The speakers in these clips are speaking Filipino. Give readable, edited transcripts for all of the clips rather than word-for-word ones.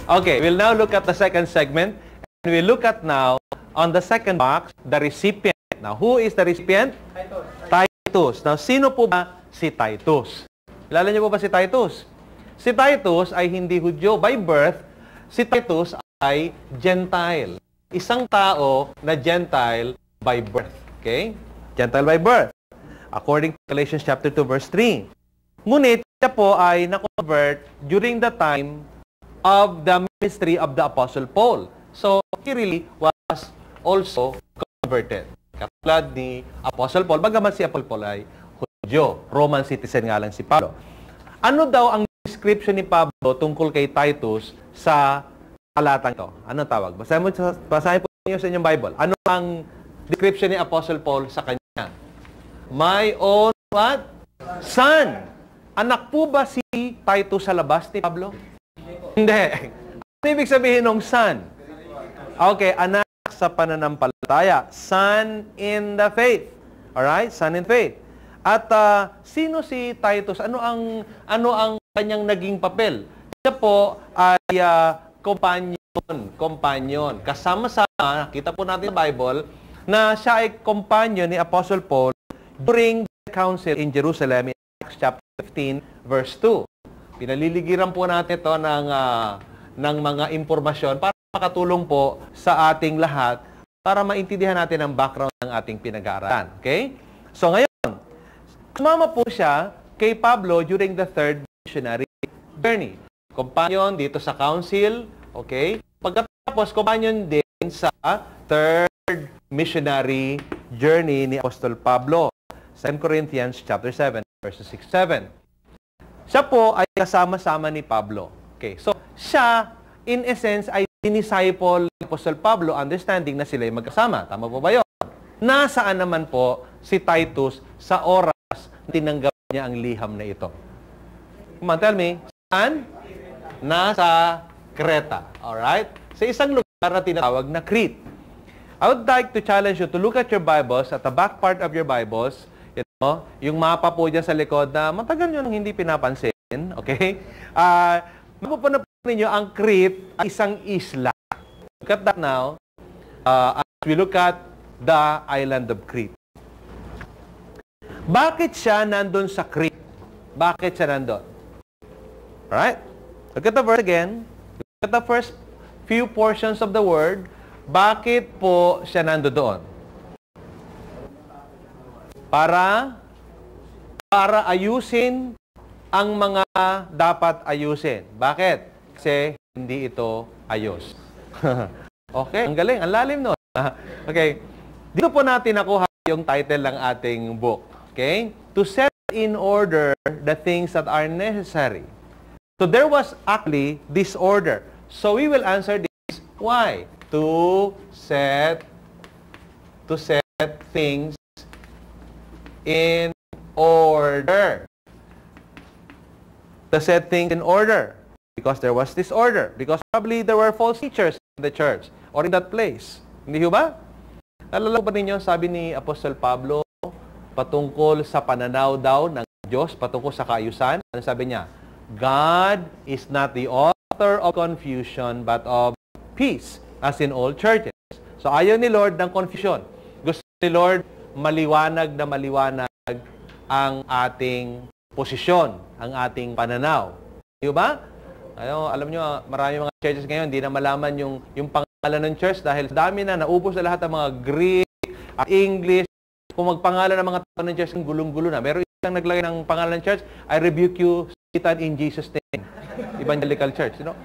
Okay, we'll now look at the second segment. And we'll look at now, on the second box, the recipient. Now, who is the recipient? Titus. Now, sino po ba si Titus? Kilala niyo po ba si Titus? Si Titus ay hindi Hudyo by birth. Si Titus ay Gentile. Isang tao na Gentile by birth. Okay? Gentile by birth. According to Galatians chapter 2, verse 3. Ngunit, siya po ay na-convert during the time of the ministry of the Apostle Paul. So, he really was also converted. Katulad ni Apostle Paul, bagaman si Apostle Paul ay Hudyo, Roman citizen nga lang si Pablo. Ano daw ang description ni Pablo tungkol kay Titus sa talatang ito? Anong tawag? Basahin po niyo sa inyong Bible. Ano ang description ni Apostle Paul sa kanya? My own what? Son. Anak po ba si Titus sa labas ni Pablo? Hindi. Ano ibig sabihin ng son? Okay, anak sa pananampalataya. Son in the faith. Alright? Son in faith. At sino si Titus? Ano ang kanyang naging papel? Siya po ay companion. Kasama-sama, nakita po natin sa Bible, na siya ay companion ni Apostle Paul during the council in Jerusalem in Acts chapter 15, verse 2. Pinaliligiran po natin ito ng mga impormasyon para makatulong po sa ating lahat para maintindihan natin ang background ng ating pinag-aaralan. Okay? So ngayon, sumama po siya kay Pablo during the third missionary journey. Companion dito sa council, okay? Pagkatapos, companion din sa third missionary journey ni Apostol Pablo. 2 Corinthians chapter 7, verses 6-7. Siya po ay kasama-sama ni Pablo. Okay, so siya, in essence, ay dinisciple ni Apostol Pablo, understanding na sila ay magkasama. Tama po ba yun? Nasaan naman po si Titus sa oras na tinanggap niya ang liham na ito? Come on, tell me. Saan? Nasa Creta. Alright? Sa isang lugar na tinatawag na Crete. I would like to challenge you to look at your Bibles, at the back part of your Bibles, yung mapa po dyan sa likod na matagal nyo nang hindi pinapansin. Okay? Mapupunod po ninyo, ang Crete ay isang isla. Look at that now. As we look at the island of Crete. Bakit siya nandun sa Crete? Bakit siya nandun? Alright? Look at the verse again. Look at the first few portions of the word. Bakit po siya nandun doon? Para ayusin ang mga dapat ayusin. Bakit? Kasi hindi ito ayos. Okay, ang galing, ang lalim nun. Okay, dito po natin nakuha yung title ng ating book. Okay? To set in order the things that are necessary. So there was actually disorder. So we will answer this. Why? To set things in order. To set things in order. Because there was disorder. Because probably there were false teachers in the church or in that place. Hindi ba? Nalala ba ninyo, sabi ni Apostol Pablo, patungkol sa pananaw daw ng Diyos, patungkol sa kaayusan. Ano sabi niya? God is not the author of confusion, but of peace, as in all churches. So ayaw ni Lord ng confusion. Gusto ni Lord maliwanag na maliwanag ang ating posisyon, ang ating pananaw. Di ba? Alam nyo, marami mga churches ngayon, hindi na malaman yung pangalan ng church dahil dami na, naubos na lahat ng mga Greek at English. Kung magpangalan ng mga tao ng church, ang gulong-gulo na. Meron isang naglagay ng pangalan ng church, I rebuke you, Satan, in Jesus' name. Evangelical Church, you know?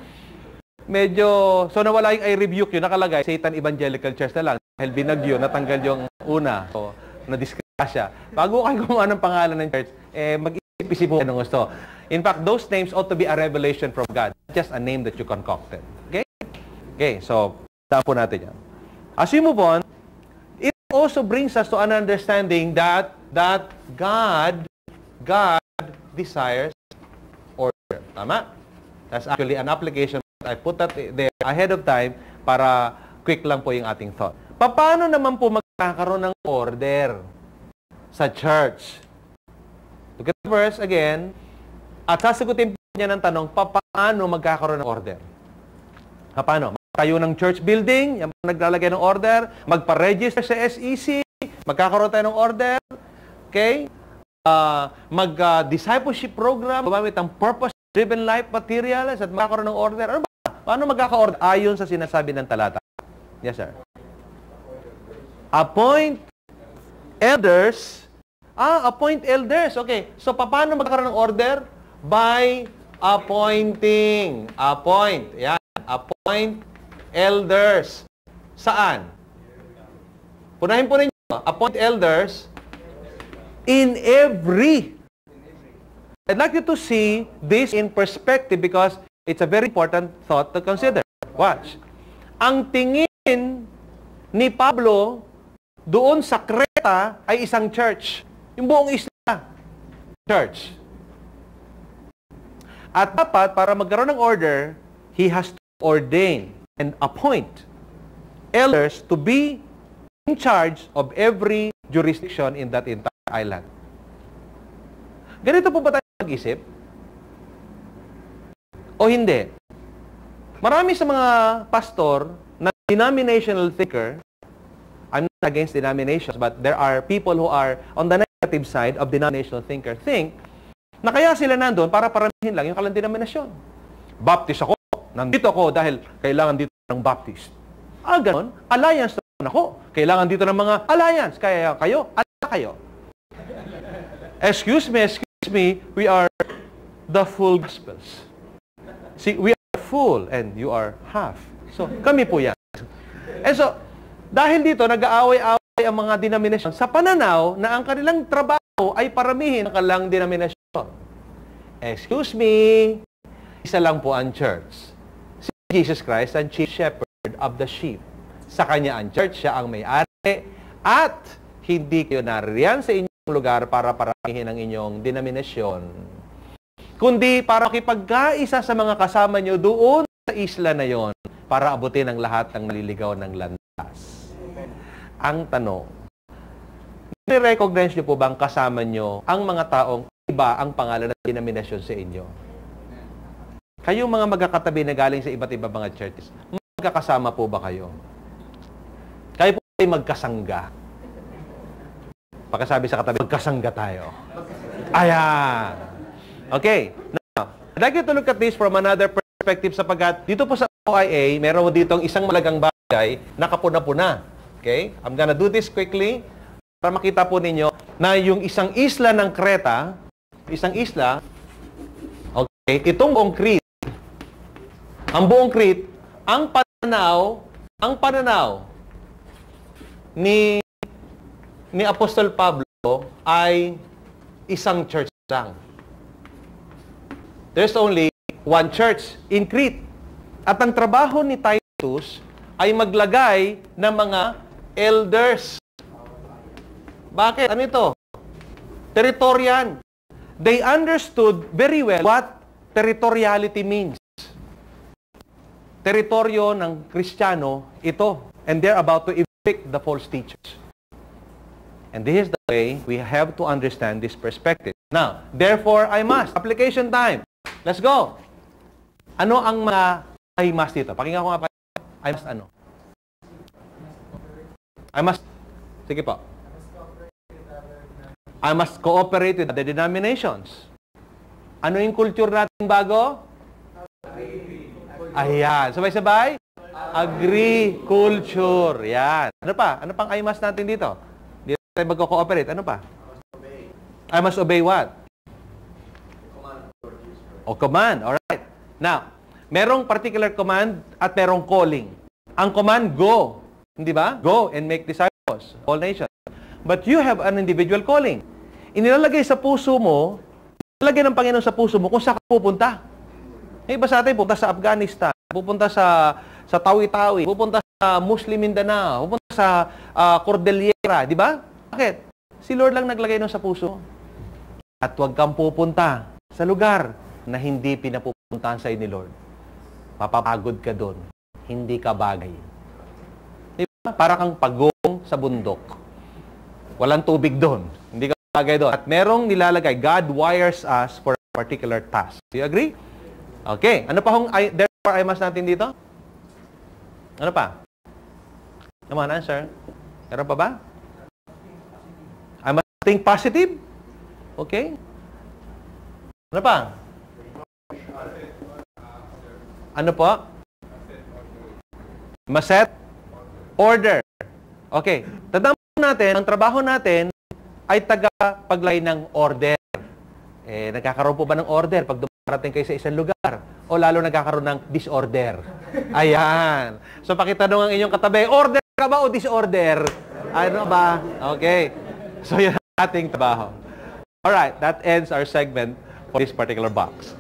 Medyo, so nawala yung I rebuke you, nakalagay, Satan Evangelical Church na lang. Dahil binagyo, natanggal yung una. So, na-disgrasya. Bago kayo kung anong pangalan ng church, mag-isip-isip mo anong gusto. In fact, those names ought to be a revelation from God, not just a name that you concocted. Okay? Okay, so, tapo natin yan. As we move on, it also brings us to an understanding that God desires order. Tama? That's actually an application. I put that there ahead of time para quick lang po yung ating thought. Paano naman po magkakaroon ng order sa church? Look at the verse again. At sasagutin po niya ng tanong, paano magkakaroon ng order? Paano? Tayo ng church building, yung naglalagay ng order, magpa-register sa SEC, magkakaroon tayo ng order, okay? Mag-discipleship program, gumamit ng purpose-driven life materials at magkakaroon ng order. Ano ba? Paano magkaka-order? Ayon sa sinasabi ng talata. Yes, sir. Appoint elders. Appoint elders. Okay. So, paano magkakaroon ng order? By appointing. Appoint. Yan. Appoint elders. Saan? Punahin po ninyo. Appoint elders in every. I'd like you to see this in perspective because it's a very important thought to consider. Watch. Ang tingin ni Pablo doon sa Creta ay isang church. Yung buong isla. Church. At dapat, para magkaroon ng order, he has to ordain and appoint elders to be in charge of every jurisdiction in that entire island. Ganito po ba tayo mag-isip? O hindi? Marami sa mga pastor na denominational thinker, I'm not against denominations, but there are people who are on the negative side of denominational thinker, think na kaya sila nandun para paramihin lang yung kalang denominasyon. Baptist ako, nandito ako dahil kailangan dito ng Baptist. Ganon, alliance naman ako. Kailangan dito ng mga alliance. Kaya kayo, kayo. Excuse me, we are the full gospels. See, we are full and you are half. So, kami po yan. And so, dahil dito, nag-aaway-aaway ang mga denominasyon sa pananaw na ang kanilang trabaho ay paramihin ang kanilang denominasyon. Excuse me, isa lang po ang church. Si Jesus Christ ang chief shepherd of the sheep. Sa kanya ang church, siya ang may-ari, at hindi kayo naririyan sa inyong lugar para paramihin ang inyong denominasyon, kundi para makipagkaisa sa mga kasama nyo doon sa isla na yon para abutin ang lahat ng naliligaw ng landas. Ang tanong, nire-recognize nyo po bang kasama nyo ang mga taong iba ang pangalan ng denominasyon sa inyo? Kayong mga magkakatabi na galing sa iba't ibang mga churches, magkakasama po ba kayo? Kayo po ay magkasangga. Pagkasabi sa katabi, magkasangga tayo. Ayan. Okay. Now, I'd like you to look at this from another perspective sapagkat dito po sa OIA, meron ditong isang malagang bagay na kapuna-puna. Okay? I'm gonna do this quickly para makita po ninyo na yung isang isla ng Creta, isang isla, okay, itong buong Crete, ang buong Crete, ang pananaw ni Apostol Pablo ay isang church lang. There's only one church in Crete. At ang trabaho ni Titus ay maglagay ng mga elders. Bakit? Ano ito? Territorian. They understood very well what territoriality means. Teritoryo ng Kristiyano, ito. And they're about to evict the false teachers. And this is the way we have to understand this perspective. Now, therefore, I must. Application time. Let's go. Ano ang mga I must dito? Pakinggan ko nga pa. I must ano? I must, sige po. I must cooperate with the denominations. Ano yung culture natin bago? Ayan. Sabay-sabay? Agriculture. Yan. Ano pa? Ano pang I must natin dito? Dito tayo magko-cooperate. Ano pa? I must obey what? O command. Alright. Now, merong particular command at merong calling. Ang command, go. Hindi ba? Go and make disciples, all nations. But you have an individual calling. Inilalagay sa puso mo, ilalagay ng Panginoon sa puso mo kung saan ka pupunta. May iba sa atin, pupunta sa Afghanistan, pupunta sa Tawi-Tawi, pupunta sa Muslim Mindanao, pupunta sa Cordillera, di ba? Bakit? Si Lord lang naglagay nun sa puso. At huwag kang pupunta sa lugar na hindi pinapupuntahan sa'yo ni Lord. Papapagod ka doon. Hindi ka bagay. Diba? Para kang pagong sa bundok. Walang tubig doon. Hindi ka bagay doon. At merong nilalagay, God wires us for a particular task. Do you agree? Okay. Ano pa hong therefore I must natin dito? Ano pa? Come on, answer. Meron pa ba? I must think positive. Okay. Ano pa? Ano po? Maset order. Okay. Tandaan natin, ang trabaho natin ay taga-paglay ng order. Nagkakaroon po ba ng order pag dumarating kayo sa isang lugar? O lalo nagkakaroon ng disorder? Ayan. So, pakitanong ang inyong katabi, order ka ba o disorder? Ano ba? Okay. So, yan ang ating trabaho. Alright, that ends our segment for this particular box.